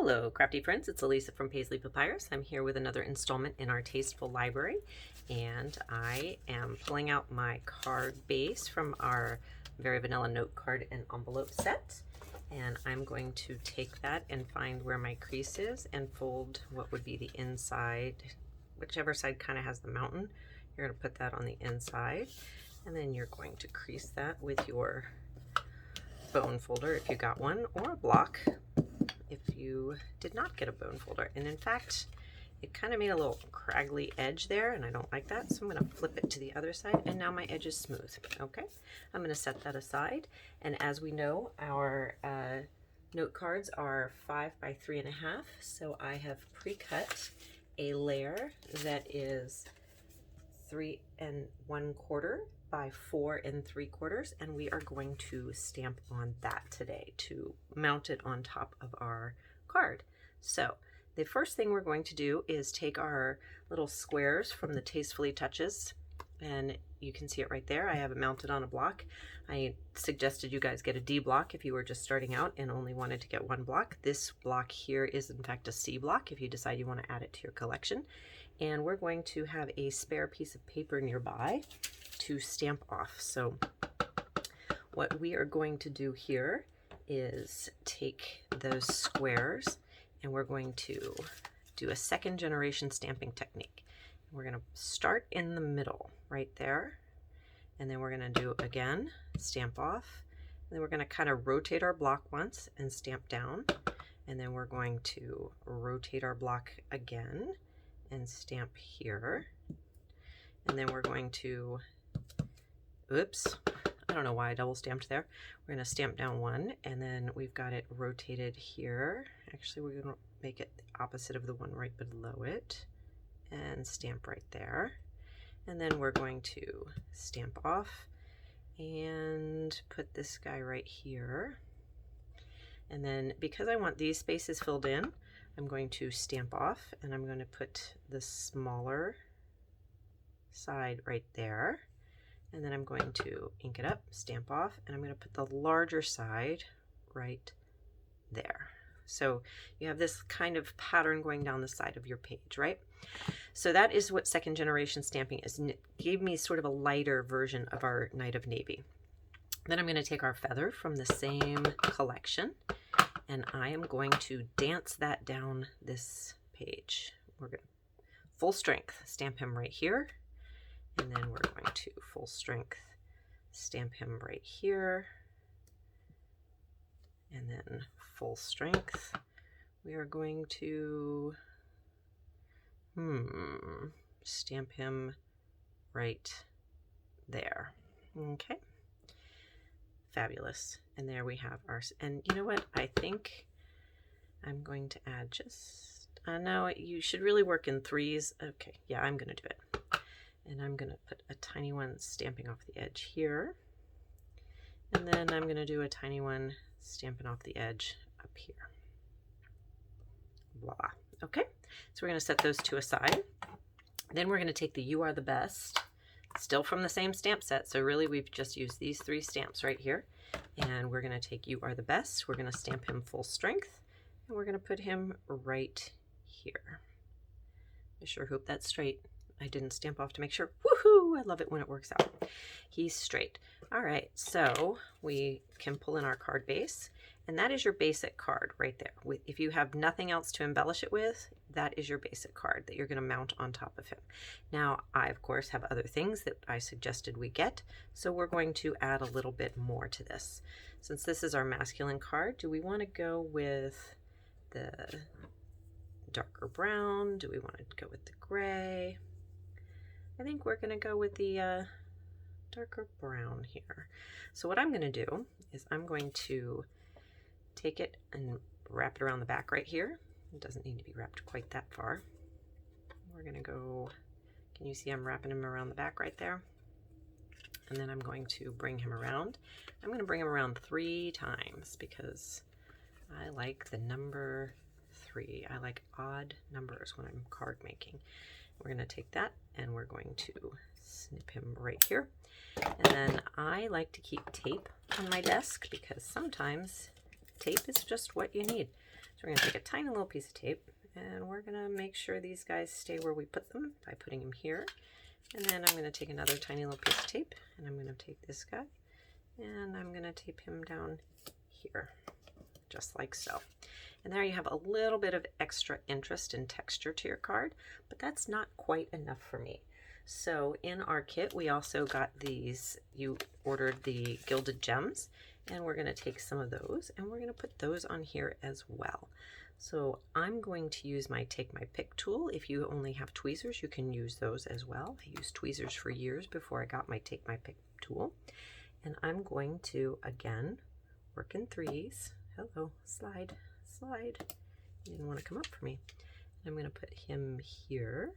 Hello, crafty friends. It's Elisa from Paisley Papyrus. I'm here with another installment in our Tasteful Library, and I am pulling out my card base from our Very Vanilla Note Card and Envelope set. And I'm going to take that and find where my crease is and fold what would be the inside, whichever side kind of has the mountain. You're going to put that on the inside, and then you're going to crease that with your bone folder if you got one, or a block if you did not get a bone folder. And in fact, it kind of made a little craggly edge there, and I don't like that, so I'm going to flip it to the other side, and now my edge is smooth. Okay, I'm going to set that aside. And as we know, our note cards are 5 by 3.5, so I have pre-cut a layer that is 3 1/4 by 4 3/4, and we are going to stamp on that today to mount it on top of our card. So the first thing we're going to do is take our little squares from the Tastefully Touches, and you can see it right there. I have it mounted on a block. I suggested you guys get a D block if you were just starting out and only wanted to get one block. This block here is in fact a C block if you decide you want to add it to your collection. And we're going to have a spare piece of paper nearby to stamp off. So what we are going to do here is take those squares, and we're going to do a second generation stamping technique. We're going to start in the middle right there, and then we're going to do again, stamp off, and then we're going to kind of rotate our block once and stamp down, and then we're going to rotate our block again and stamp here, and then we're going to, oops, I don't know why I double stamped there. We're going to stamp down one, and then we've got it rotated here. Actually, we're going to make it the opposite of the one right below it, and stamp right there. And then we're going to stamp off and put this guy right here. And then because I want these spaces filled in, I'm going to stamp off, and I'm going to put the smaller side right there. And then I'm going to ink it up, stamp off, and I'm going to put the larger side right there. So you have this kind of pattern going down the side of your page, right? So that is what second generation stamping is. And it gave me sort of a lighter version of our Night of Navy. Then I'm going to take our feather from the same collection, and I am going to dance that down this page. We're going to full strength stamp him right here, and then we're going to full strength stamp him right here, and then full strength we are going to stamp him right there. Okay, fabulous. And there we have our, and you know what, I think I'm going to add just, no, you should really work in threes. Okay, yeah, I'm going to do it. And I'm going to put a tiny one stamping off the edge here. And then I'm going to do a tiny one stamping off the edge up here. Voila. Okay, so we're going to set those two aside. Then we're going to take the You Are the Best, still from the same stamp set. So really we've just used these 3 stamps right here. And we're going to take You Are the Best. We're going to stamp him full strength, and we're going to put him right here. I sure hope that's straight. I didn't stamp off to make sure. Woohoo! I love it when it works out. He's straight. All right, so we can pull in our card base, and that is your basic card right there. If you have nothing else to embellish it with, that is your basic card that you're going to mount on top of him. Now, I, of course, have other things that I suggested we get, so we're going to add a little bit more to this. Since this is our masculine card, do we want to go with the darker brown? Do we want to go with the gray? I think we're going to go with the darker brown here. So what I'm going to do is I'm going to take it and wrap it around the back right here. It doesn't need to be wrapped quite that far. We're going to go, can you see I'm wrapping him around the back right there? And then I'm going to bring him around. I'm going to bring him around 3 times because I like the number 3. I like odd numbers when I'm card making. We're going to take that and we're going to snip him right here. And then I like to keep tape on my desk because sometimes tape is just what you need. So we're going to take a tiny little piece of tape, and we're going to make sure these guys stay where we put them by putting them here. And then I'm going to take another tiny little piece of tape, and I'm going to take this guy, and I'm going to tape him down here, just like so. And there you have a little bit of extra interest and texture to your card, but that's not quite enough for me. So in our kit, we also got these, you ordered the gilded gems, and we're going to take some of those and we're going to put those on here as well. So I'm going to use my Take My Pick tool. If you only have tweezers, you can use those as well. I used tweezers for years before I got my Take My Pick tool. And I'm going to, again, work in threes. Hello, slide, slide. You didn't want to come up for me. I'm going to put him here.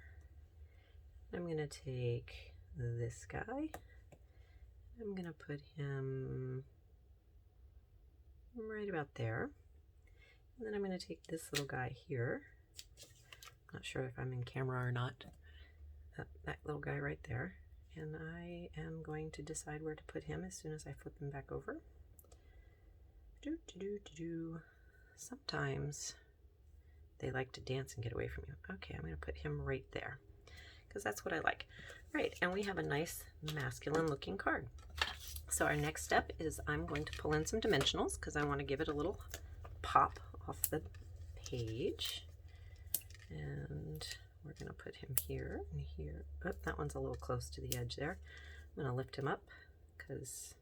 I'm going to take this guy. I'm going to put him right about there. And then I'm going to take this little guy here. Not sure if I'm in camera or not. That little guy right there. And I am going to decide where to put him as soon as I flip him back over. Sometimes they like to dance and get away from you. Okay, I'm going to put him right there because that's what I like. Right, and we have a nice masculine looking card. So our next step is I'm going to pull in some dimensionals because I want to give it a little pop off the page. And we're going to put him here and here. Oh, that one's a little close to the edge there. I'm going to lift him up because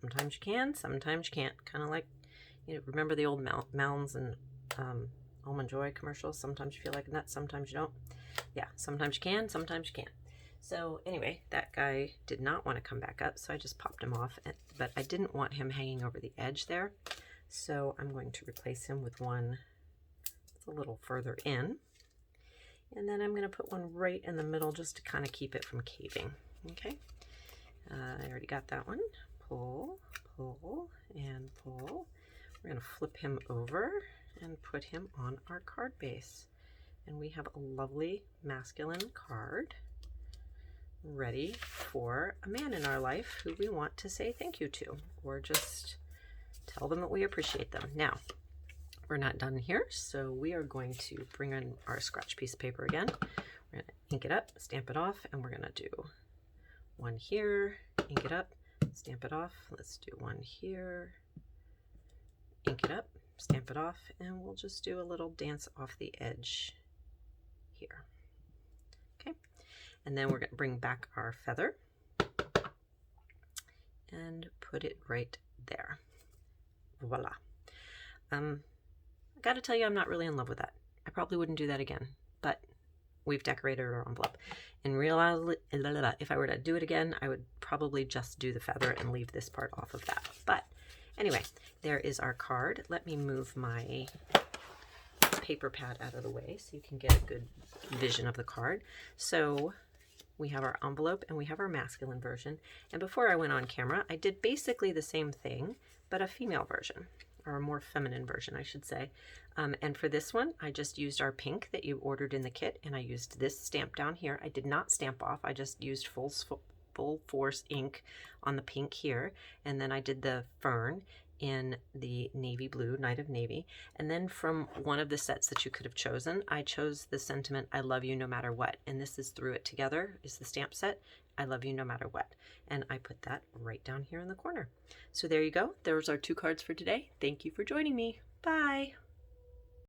sometimes you can, sometimes you can't. Kind of like, you know, remember the old Mounds and Almond Joy commercials? Sometimes you feel like a nut, sometimes you don't. Yeah, sometimes you can, sometimes you can't. So anyway, that guy did not want to come back up, so I just popped him off, but I didn't want him hanging over the edge there. So I'm going to replace him with one that's a little further in. And then I'm going to put one right in the middle just to kind of keep it from caving. Okay, I already got that one. Pull, pull, and pull. We're going to flip him over and put him on our card base. And we have a lovely masculine card ready for a man in our life who we want to say thank you to, or just tell them that we appreciate them. Now, we're not done here, so we are going to bring in our scratch piece of paper again. We're going to ink it up, stamp it off, and we're going to do one here, ink it up, stamp it off. Let's do one here, ink it up, stamp it off, and we'll just do a little dance off the edge here. Okay, and then we're going to bring back our feather and put it right there. Voila. I got to tell you, I'm not really in love with that. I probably wouldn't do that again, but we've decorated our envelope. In reality, if I were to do it again, I would probably just do the feather and leave this part off of that. But anyway, there is our card. Let me move my paper pad out of the way so you can get a good vision of the card. So we have our envelope and we have our masculine version. And before I went on camera, I did basically the same thing, but a female version, or a more feminine version, I should say. And for this one, I just used our pink that you ordered in the kit, and I used this stamp down here. I did not stamp off. I just used full force ink on the pink here, and then I did the fern in the navy blue, Night of Navy. And then from one of the sets that you could have chosen, I chose the sentiment, I love you no matter what. And this is Through It Together, is the stamp set, I love you no matter what. And I put that right down here in the corner. So there you go. Those are 2 cards for today. Thank you for joining me. Bye.